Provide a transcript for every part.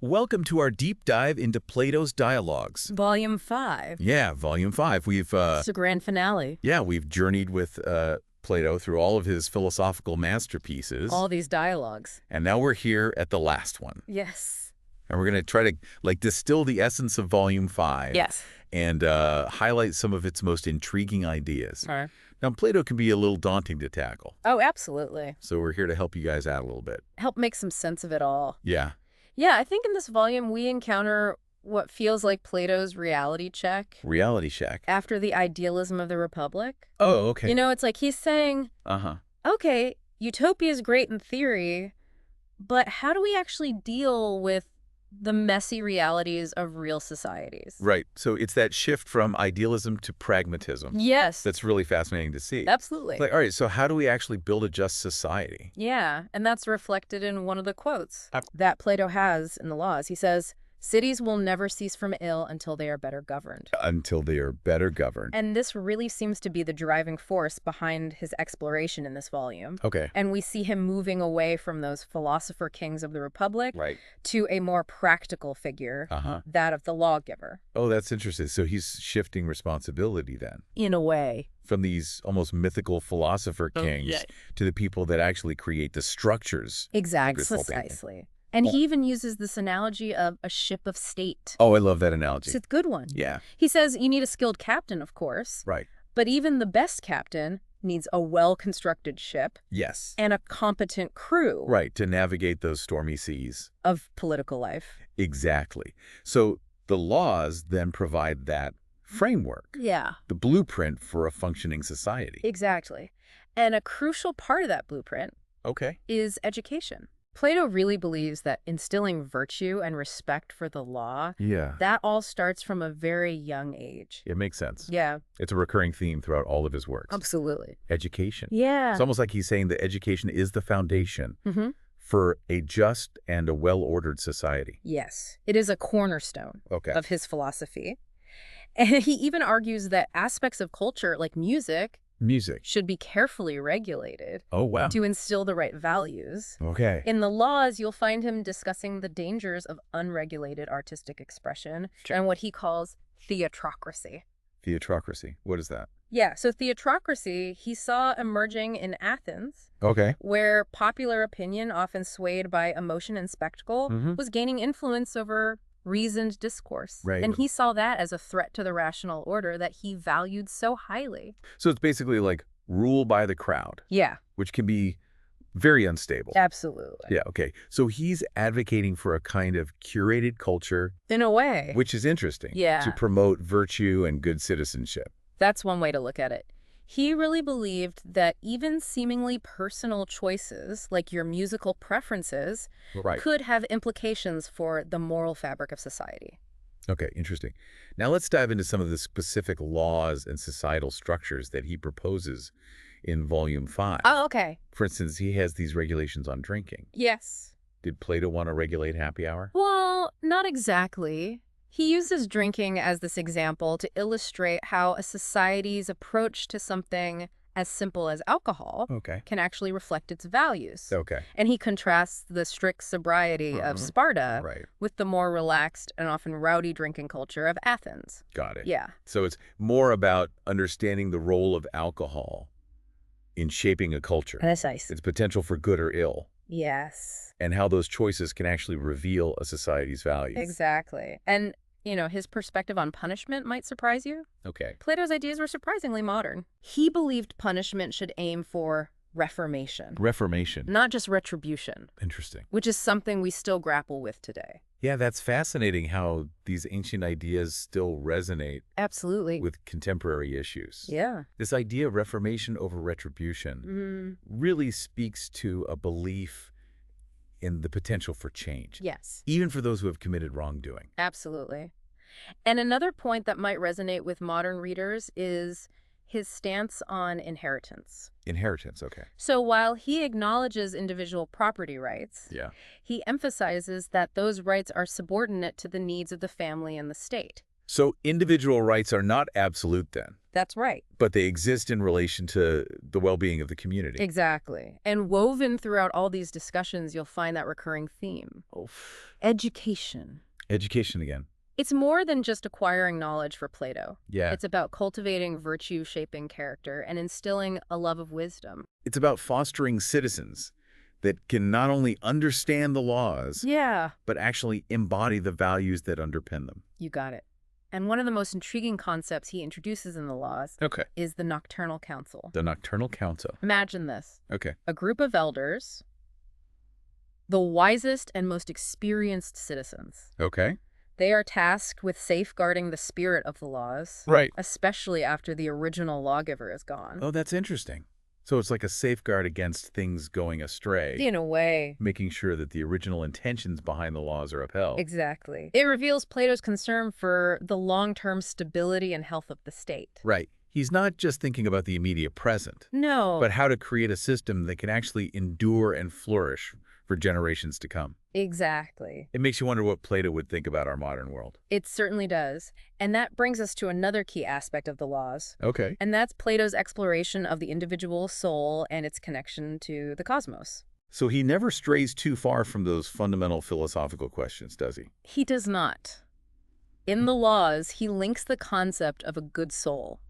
Welcome to our deep dive into Plato's dialogues. Volume 5. Yeah, Volume 5. It's a grand finale. We've journeyed with Plato through all of his philosophical masterpieces. All these dialogues. And now we're here at the last one. Yes. And we're going to try to distill the essence of Volume 5. Yes. And highlight some of its most intriguing ideas. All right. Now, Plato can be a little daunting to tackle. Oh, absolutely. So we're here to help you guys out a little bit. Help make some sense of it all. Yeah. Yeah, I think in this volume we encounter what feels like Plato's reality check. Reality check. After the idealism of the Republic. Oh, okay. You know, it's like he's saying, okay, utopia is great in theory, but how do we actually deal with the messy realities of real societies? Right. So it's that shift from idealism to pragmatism. Yes. That's really fascinating to see. Absolutely. Like, all right, so how do we actually build a just society? Yeah, and that's reflected in one of the quotes that Plato has in the Laws. He says, cities will never cease from ill until they are better governed. Until they are better governed. And this really seems to be the driving force behind his exploration in this volume. Okay. And we see him moving away from those philosopher kings of the Republic to a more practical figure, that of the lawgiver. Oh, that's interesting. So he's shifting responsibility then. In a way. From these almost mythical philosopher kings to the people that actually create the structures. Exactly. Precisely. And he even uses this analogy of a ship of state. Oh, I love that analogy. It's a good one. Yeah. He says you need a skilled captain, of course. Right. But even the best captain needs a well-constructed ship. Yes. And a competent crew. Right, to navigate those stormy seas. Of political life. Exactly. So the laws then provide that framework. Yeah. The blueprint for a functioning society. Exactly. And a crucial part of that blueprint is education. Plato really believes that instilling virtue and respect for the law, that all starts from a very young age. It makes sense. Yeah. It's a recurring theme throughout all of his works. Absolutely. Education. Yeah. It's almost like he's saying that education is the foundation for a just and a well-ordered society. Yes. It is a cornerstone of his philosophy. And he even argues that aspects of culture, like music, should be carefully regulated to instill the right values. In the Laws, you'll find him discussing the dangers of unregulated artistic expression and what he calls theatrocracy. Theatrocracy. What is that? Yeah, so theatrocracy he saw emerging in Athens, where popular opinion, often swayed by emotion and spectacle, was gaining influence over reasoned discourse. And he saw that as a threat to the rational order that he valued so highly. So it's basically like rule by the crowd. Yeah. Which can be very unstable. Absolutely. Yeah, okay. So he's advocating for a kind of curated culture. In a way. Which is interesting. Yeah. To promote virtue and good citizenship. That's one way to look at it. He really believed that even seemingly personal choices, like your musical preferences, could have implications for the moral fabric of society. Okay, interesting. Now let's dive into some of the specific laws and societal structures that he proposes in Volume 5. Oh, okay. For instance, he has these regulations on drinking. Yes. Did Plato want to regulate happy hour? Well, not exactly. He uses drinking as this example to illustrate how a society's approach to something as simple as alcohol can actually reflect its values. And he contrasts the strict sobriety of Sparta with the more relaxed and often rowdy drinking culture of Athens. Got it. Yeah. So it's more about understanding the role of alcohol in shaping a culture. Precisely. Its potential for good or ill. Yes. And how those choices can actually reveal a society's values. Exactly. And, you know, his perspective on punishment might surprise you. Plato's ideas were surprisingly modern. He believed punishment should aim for reformation. Reformation. Not just retribution. Interesting. Which is something we still grapple with today. Yeah, that's fascinating how these ancient ideas still resonate. Absolutely. With contemporary issues. Yeah. This idea of reformation over retribution really speaks to a belief in the potential for change. Yes. Even for those who have committed wrongdoing. Absolutely. And another point that might resonate with modern readers is his stance on inheritance. Inheritance, okay. So while he acknowledges individual property rights, he emphasizes that those rights are subordinate to the needs of the family and the state. So individual rights are not absolute then. That's right. But they exist in relation to the well-being of the community. Exactly. And woven throughout all these discussions, you'll find that recurring theme. Education. Education again. It's more than just acquiring knowledge for Plato. Yeah. It's about cultivating virtue-shaping character and instilling a love of wisdom. It's about fostering citizens that can not only understand the laws, but actually embody the values that underpin them. You got it. And one of the most intriguing concepts he introduces in the laws is the nocturnal council. The nocturnal council. Imagine this. Okay. A group of elders, the wisest and most experienced citizens. Okay. They are tasked with safeguarding the spirit of the laws. Right. Especially after the original lawgiver is gone. Oh, that's interesting. So it's like a safeguard against things going astray. In a way. Making sure that the original intentions behind the laws are upheld. Exactly. It reveals Plato's concern for the long-term stability and health of the state. Right. He's not just thinking about the immediate present. No. But how to create a system that can actually endure and flourish for generations to come. Exactly. It makes you wonder what Plato would think about our modern world. It certainly does. And that brings us to another key aspect of the laws. Okay. And that's Plato's exploration of the individual soul and its connection to the cosmos. So he never strays too far from those fundamental philosophical questions, does he? He does not. In the laws, he links the concept of a good soul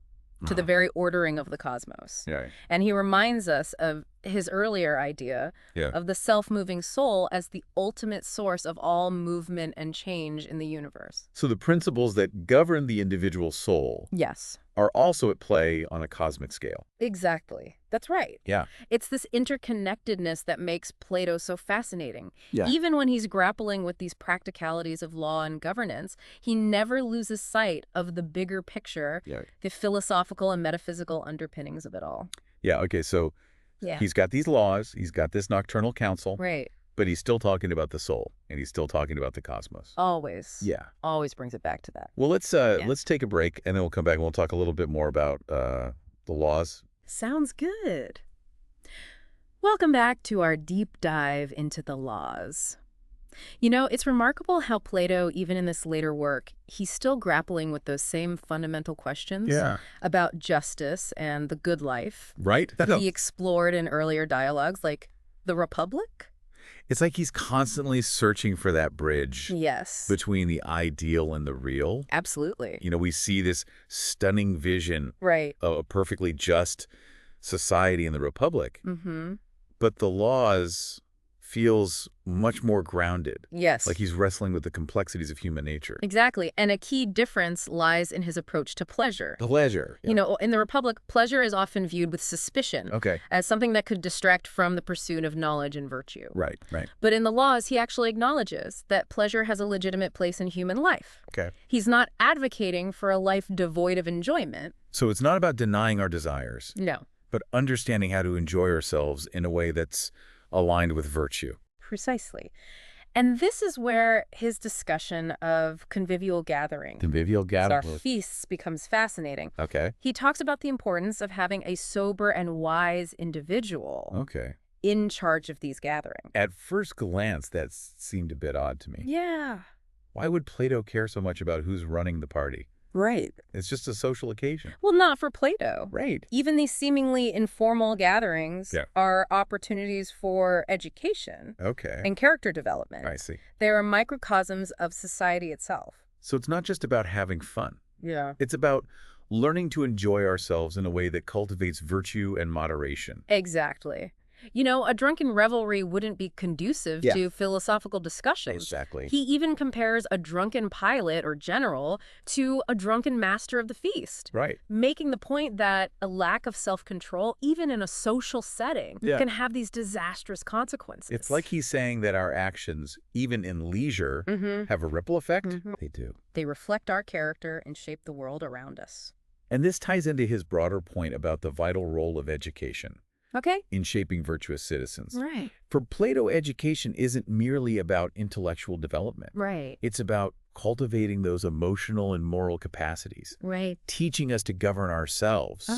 to the very ordering of the cosmos. Yeah. And he reminds us of his earlier idea of the self-moving soul as the ultimate source of all movement and change in the universe. So the principles that govern the individual soul are also at play on a cosmic scale. Exactly. That's right. Yeah. It's this interconnectedness that makes Plato so fascinating. Yeah. Even when he's grappling with these practicalities of law and governance, he never loses sight of the bigger picture, the philosophical and metaphysical underpinnings of it all. Yeah, okay, so he's got these laws, he's got this nocturnal council. Right. But he's still talking about the soul, and he's still talking about the cosmos. Always. Yeah. Always brings it back to that. Well, let's take a break, and then we'll come back and we'll talk a little bit more about the laws. Sounds good. Welcome back to our deep dive into the laws. You know, it's remarkable how Plato, even in this later work, he's still grappling with those same fundamental questions about justice and the good life. Right. That he explored in earlier dialogues, like the Republic. It's like he's constantly searching for that bridge between the ideal and the real. Absolutely. You know, we see this stunning vision of a perfectly just society in the Republic. But the laws feels much more grounded. Yes. Like he's wrestling with the complexities of human nature. Exactly. And a key difference lies in his approach to pleasure. Pleasure. You know, in the Republic, pleasure is often viewed with suspicion as something that could distract from the pursuit of knowledge and virtue. Right, right. But in the laws, he actually acknowledges that pleasure has a legitimate place in human life. He's not advocating for a life devoid of enjoyment. So it's not about denying our desires. No. But understanding how to enjoy ourselves in a way that's aligned with virtue. Precisely. And this is where his discussion of convivial gathering, our feasts, becomes fascinating. He talks about the importance of having a sober and wise individual in charge of these gatherings. At first glance, that seemed a bit odd to me. Yeah. Why would Plato care so much about who's running the party? Right. It's just a social occasion. Well, not for Plato. Right. Even these seemingly informal gatherings are opportunities for education and character development. I see. They are microcosms of society itself. So it's not just about having fun. Yeah. It's about learning to enjoy ourselves in a way that cultivates virtue and moderation. Exactly. You know, a drunken revelry wouldn't be conducive to philosophical discussions. Exactly. He even compares a drunken pilot or general to a drunken master of the feast. Right. Making the point that a lack of self-control, even in a social setting, can have these disastrous consequences. It's like he's saying that our actions, even in leisure, have a ripple effect. They do. They reflect our character and shape the world around us. And this ties into his broader point about the vital role of education. In shaping virtuous citizens. Right. For Plato, education isn't merely about intellectual development. Right. It's about cultivating those emotional and moral capacities. Right. Teaching us to govern ourselves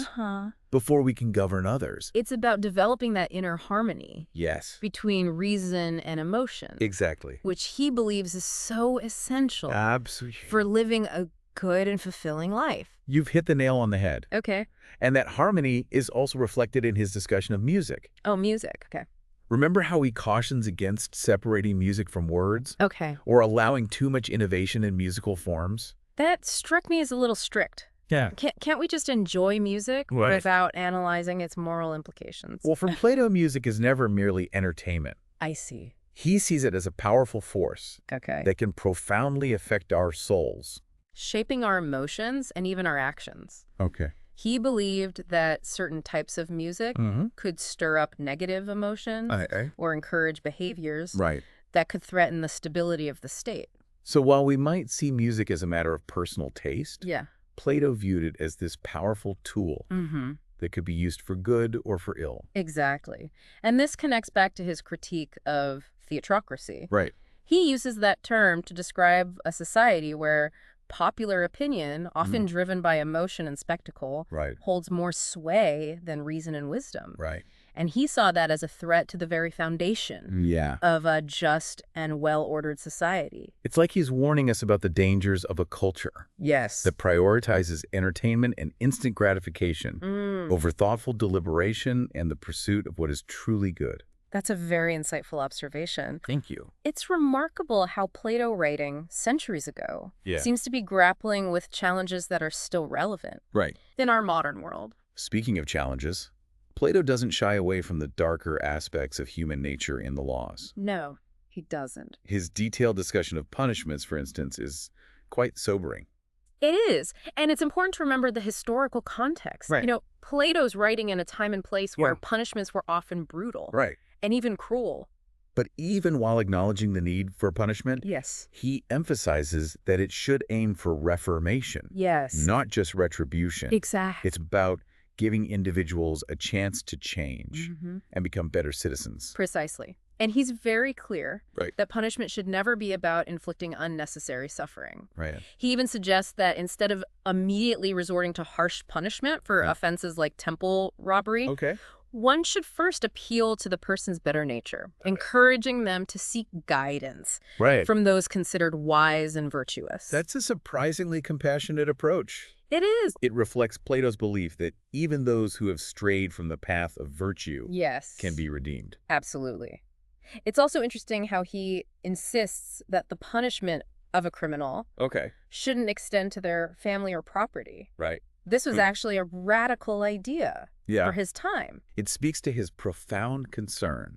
before we can govern others. It's about developing that inner harmony. Yes. Between reason and emotion. Exactly. Which he believes is so essential. Absolutely. For living a good and fulfilling life. You've hit the nail on the head. Okay. And that harmony is also reflected in his discussion of music. Oh, music. Okay. Remember how he cautions against separating music from words? Okay. Or allowing too much innovation in musical forms? That struck me as a little strict. Yeah. Can't we just enjoy music Right. without analyzing its moral implications? Well, for Plato, music is never merely entertainment. I see. He sees it as a powerful force Okay. that can profoundly affect our souls. Shaping our emotions and even our actions. Okay. He believed that certain types of music could stir up negative emotions or encourage behaviors that could threaten the stability of the state. So while we might see music as a matter of personal taste, Yeah. Plato viewed it as this powerful tool that could be used for good or for ill. Exactly. And this connects back to his critique of theatrocracy. Right. He uses that term to describe a society where popular opinion, often driven by emotion and spectacle, holds more sway than reason and wisdom. Right. And he saw that as a threat to the very foundation of a just and well-ordered society. It's like he's warning us about the dangers of a culture that prioritizes entertainment and instant gratification over thoughtful deliberation and the pursuit of what is truly good. That's a very insightful observation. Thank you. It's remarkable how Plato writing centuries ago seems to be grappling with challenges that are still relevant in our modern world. Speaking of challenges, Plato doesn't shy away from the darker aspects of human nature in the laws. No, he doesn't. His detailed discussion of punishments, for instance, is quite sobering. It is. And it's important to remember the historical context. Right. You know, Plato's writing in a time and place where punishments were often brutal. Right. And even cruel. But even while acknowledging the need for punishment, he emphasizes that it should aim for reformation, not just retribution. Exactly. It's about giving individuals a chance to change and become better citizens. Precisely. And he's very clear that punishment should never be about inflicting unnecessary suffering. Right. He even suggests that instead of immediately resorting to harsh punishment for offenses like temple robbery, one should first appeal to the person's better nature, encouraging them to seek guidance from those considered wise and virtuous. That's a surprisingly compassionate approach. It is. It reflects Plato's belief that even those who have strayed from the path of virtue can be redeemed. Absolutely. It's also interesting how he insists that the punishment of a criminal shouldn't extend to their family or property. Right. This was actually a radical idea for his time. It speaks to his profound concern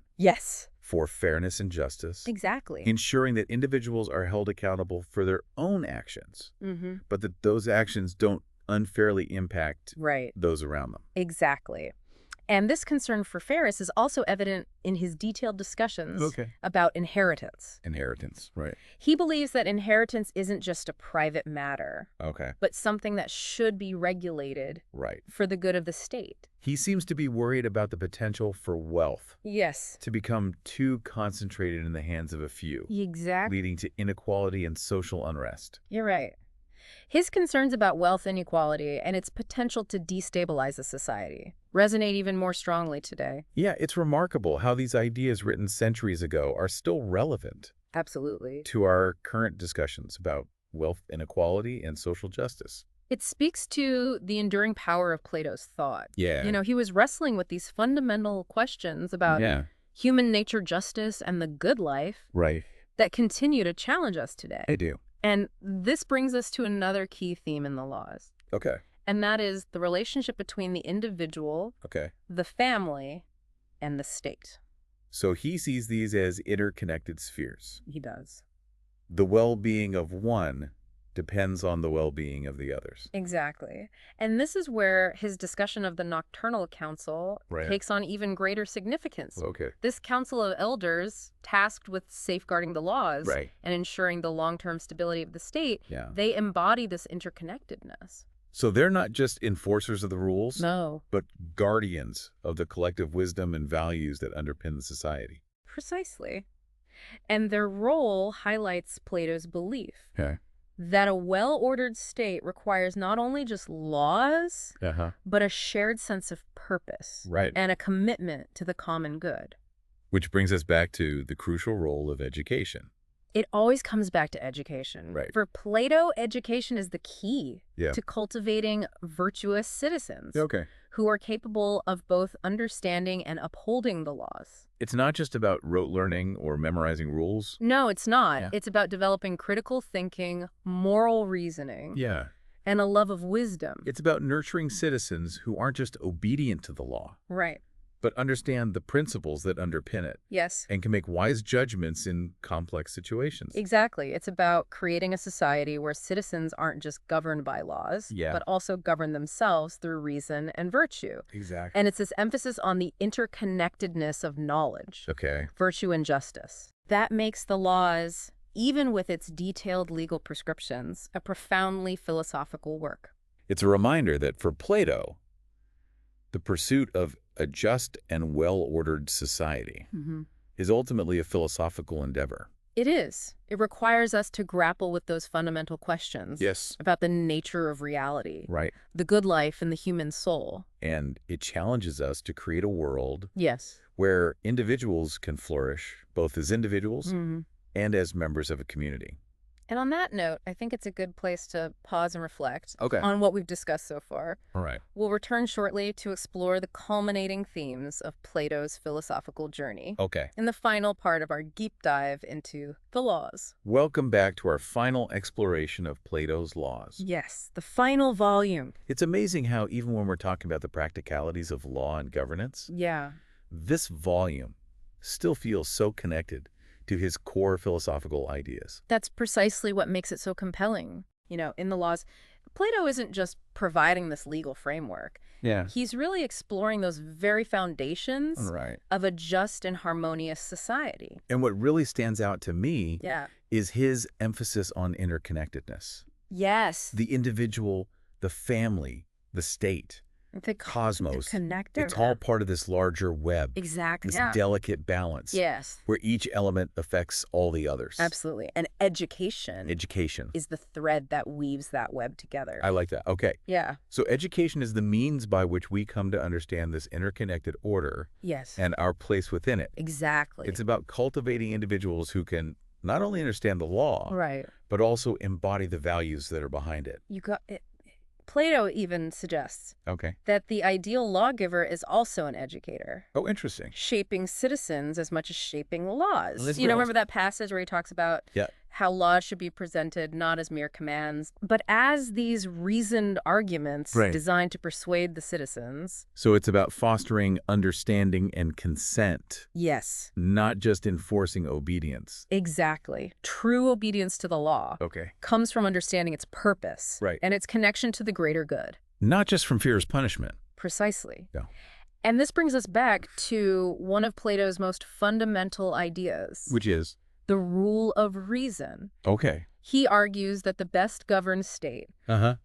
for fairness and justice. Exactly. Ensuring that individuals are held accountable for their own actions, but that those actions don't unfairly impact those around them. Exactly. And this concern for fairness is also evident in his detailed discussions about inheritance. Inheritance, right. He believes that inheritance isn't just a private matter, but something that should be regulated for the good of the state. He seems to be worried about the potential for wealth to become too concentrated in the hands of a few, leading to inequality and social unrest. You're right. His concerns about wealth inequality and its potential to destabilize a society resonate even more strongly today. Yeah, it's remarkable how these ideas written centuries ago are still relevant. Absolutely. To our current discussions about wealth inequality and social justice. It speaks to the enduring power of Plato's thought. Yeah. You know, he was wrestling with these fundamental questions about human nature, justice, and the good life that continue to challenge us today. They do. And this brings us to another key theme in the laws. And that is the relationship between the individual, the family, and the state. So he sees these as interconnected spheres. He does. The well-being of one depends on the well-being of the others. Exactly. And this is where his discussion of the nocturnal council takes on even greater significance. This council of elders, tasked with safeguarding the laws and ensuring the long-term stability of the state, they embody this interconnectedness. So they're not just enforcers of the rules, but guardians of the collective wisdom and values that underpin the society. Precisely. And their role highlights Plato's belief that a well-ordered state requires not only just laws, but a shared sense of purpose and a commitment to the common good. Which brings us back to the crucial role of education. It always comes back to education. For Plato, education is the key to cultivating virtuous citizens who are capable of both understanding and upholding the laws. It's not just about rote learning or memorizing rules. No, it's not. Yeah. It's about developing critical thinking, moral reasoning, and a love of wisdom. It's about nurturing citizens who aren't just obedient to the law. Right. But understand the principles that underpin it. Yes. And can make wise judgments in complex situations. Exactly. It's about creating a society where citizens aren't just governed by laws, but also govern themselves through reason and virtue. Exactly. And it's this emphasis on the interconnectedness of knowledge, virtue and justice. That makes the laws, even with its detailed legal prescriptions, a profoundly philosophical work. It's a reminder that for Plato, the pursuit of a just and well-ordered society is ultimately a philosophical endeavor. It is. It requires us to grapple with those fundamental questions about the nature of reality, the good life and the human soul. And it challenges us to create a world where individuals can flourish, both as individuals and as members of a community. And on that note, I think it's a good place to pause and reflect on what we've discussed so far. All right. We'll return shortly to explore the culminating themes of Plato's philosophical journey. In the final part of our deep dive into the laws. Welcome back to our final exploration of Plato's laws. Yes, the final volume. It's amazing how even when we're talking about the practicalities of law and governance, this volume still feels so connected to his core philosophical ideas. That's precisely what makes it so compelling. You know, in the laws, Plato isn't just providing this legal framework. He's really exploring those very foundations of a just and harmonious society. And what really stands out to me is his emphasis on interconnectedness. Yes. The individual, the family, the state, the cosmos. It's all part of this larger web. Exactly. This delicate balance. Yes. Where each element affects all the others. Absolutely. And education is the thread that weaves that web together. I like that. Okay. Yeah. So education is the means by which we come to understand this interconnected order and our place within it. Exactly. It's about cultivating individuals who can not only understand the law, but also embody the values that are behind it. You got it. Plato even suggests that the ideal lawgiver is also an educator. Oh, interesting. Shaping citizens as much as shaping laws. You know, remember that passage where he talks about how laws should be presented not as mere commands, but as these reasoned arguments designed to persuade the citizens. So it's about fostering understanding and consent. Yes. Not just enforcing obedience. Exactly. True obedience to the law comes from understanding its purpose and its connection to the greater good. Not just from fear of punishment. Precisely. And this brings us back to one of Plato's most fundamental ideas. Which is? The rule of reason. He argues that the best governed state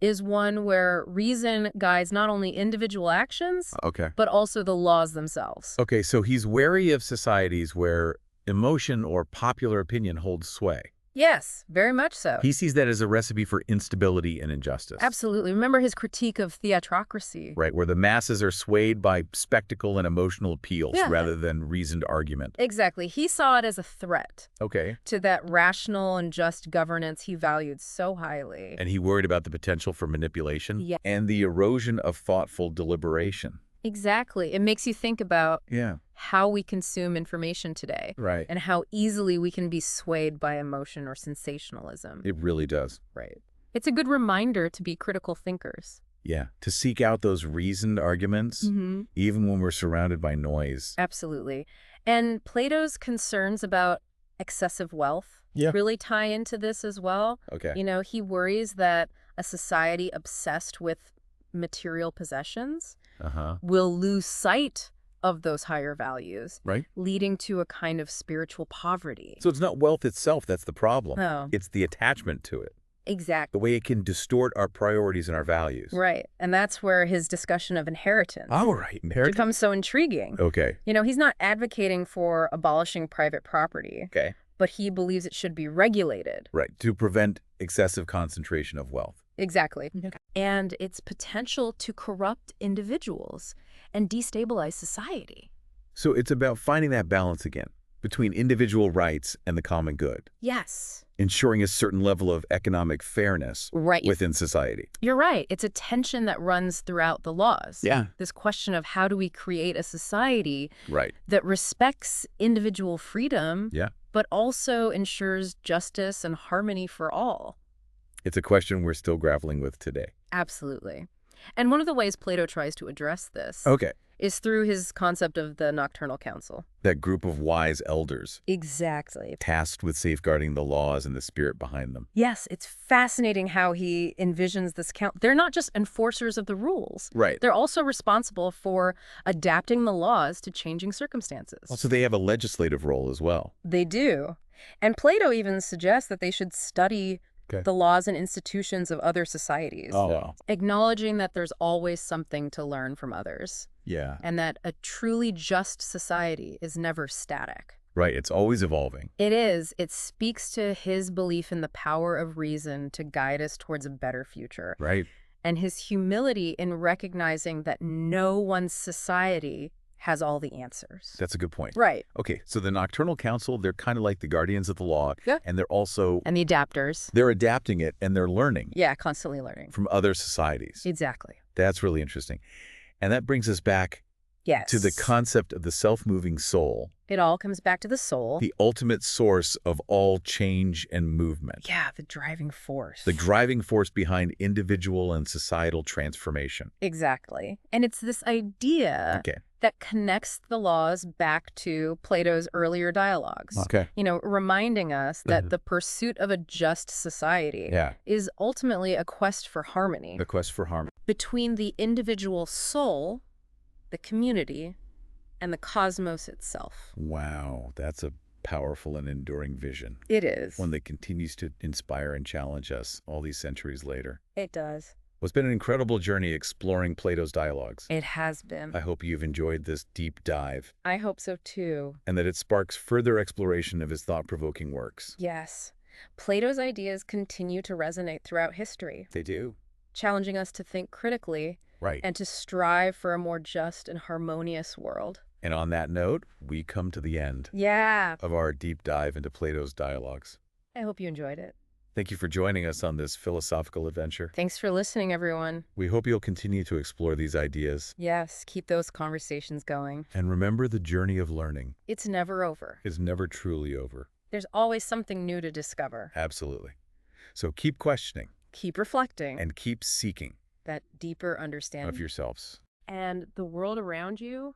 is one where reason guides not only individual actions, but also the laws themselves. So he's wary of societies where emotion or popular opinion holds sway. Yes, very much so. He sees that as a recipe for instability and injustice. Absolutely. Remember his critique of theatrocracy. Right, where the masses are swayed by spectacle and emotional appeals rather than reasoned argument. Exactly. He saw it as a threat to that rational and just governance he valued so highly. And he worried about the potential for manipulation and the erosion of thoughtful deliberation. Exactly. It makes you think about how we consume information today. And how easily we can be swayed by emotion or sensationalism. It really does. It's a good reminder to be critical thinkers. To seek out those reasoned arguments, even when we're surrounded by noise. Absolutely. And Plato's concerns about excessive wealth really tie into this as well. You know, he worries that a society obsessed with material possessions will lose sight of those higher values, leading to a kind of spiritual poverty. So it's not wealth itself that's the problem. No. It's the attachment to it. Exactly. The way it can distort our priorities and our values. And that's where his discussion of inheritance becomes so intriguing. You know, he's not advocating for abolishing private property, but he believes it should be regulated. To prevent excessive concentration of wealth. Exactly. And its potential to corrupt individuals and destabilize society. So it's about finding that balance again. between individual rights and the common good. Yes. Ensuring a certain level of economic fairness within society. You're right. It's a tension that runs throughout the laws. Yeah. This question of how do we create a society that respects individual freedom, but also ensures justice and harmony for all. It's a question we're still grappling with today. Absolutely. And one of the ways Plato tries to address this is through his concept of the Nocturnal Council. That group of wise elders. Exactly. Tasked with safeguarding the laws and the spirit behind them. Yes, it's fascinating how he envisions this council. They're not just enforcers of the rules. Right. They're also responsible for adapting the laws to changing circumstances. Also, they have a legislative role as well. They do. And Plato even suggests that they should study the laws and institutions of other societies. Oh, wow. Acknowledging that there's always something to learn from others. Yeah. And that a truly just society is never static. Right. It's always evolving. It is. It speaks to his belief in the power of reason to guide us towards a better future. Right. And his humility in recognizing that no one society has all the answers. That's a good point. Right. Okay, so the Nocturnal Council, they're kind of like the guardians of the law, and they're also... And the adapters. They're adapting it, and they're learning. Yeah, constantly learning. From other societies. Exactly. That's really interesting. And that brings us back to the concept of the self-moving soul. It all comes back to the soul. The ultimate source of all change and movement. Yeah, the driving force. The driving force behind individual and societal transformation. Exactly. And it's this idea that connects the laws back to Plato's earlier dialogues. You know, reminding us that the pursuit of a just society is ultimately a quest for harmony. The quest for harmony. Between the individual soul, the community, and the cosmos itself. Wow, that's a powerful and enduring vision. It is. One that continues to inspire and challenge us all these centuries later. It does. Well, it's been an incredible journey exploring Plato's dialogues. It has been. I hope you've enjoyed this deep dive. I hope so too. And that it sparks further exploration of his thought-provoking works. Yes. Plato's ideas continue to resonate throughout history. They do. Challenging us to think critically. Right. And to strive for a more just and harmonious world. And on that note, we come to the end of our deep dive into Plato's dialogues. I hope you enjoyed it. Thank you for joining us on this philosophical adventure. Thanks for listening, everyone. We hope you'll continue to explore these ideas. Yes, keep those conversations going. And remember, the journey of learning. It's never over. Is never truly over. There's always something new to discover. Absolutely. So keep questioning. Keep reflecting. And keep seeking. That deeper understanding Of yourselves. And the world around you.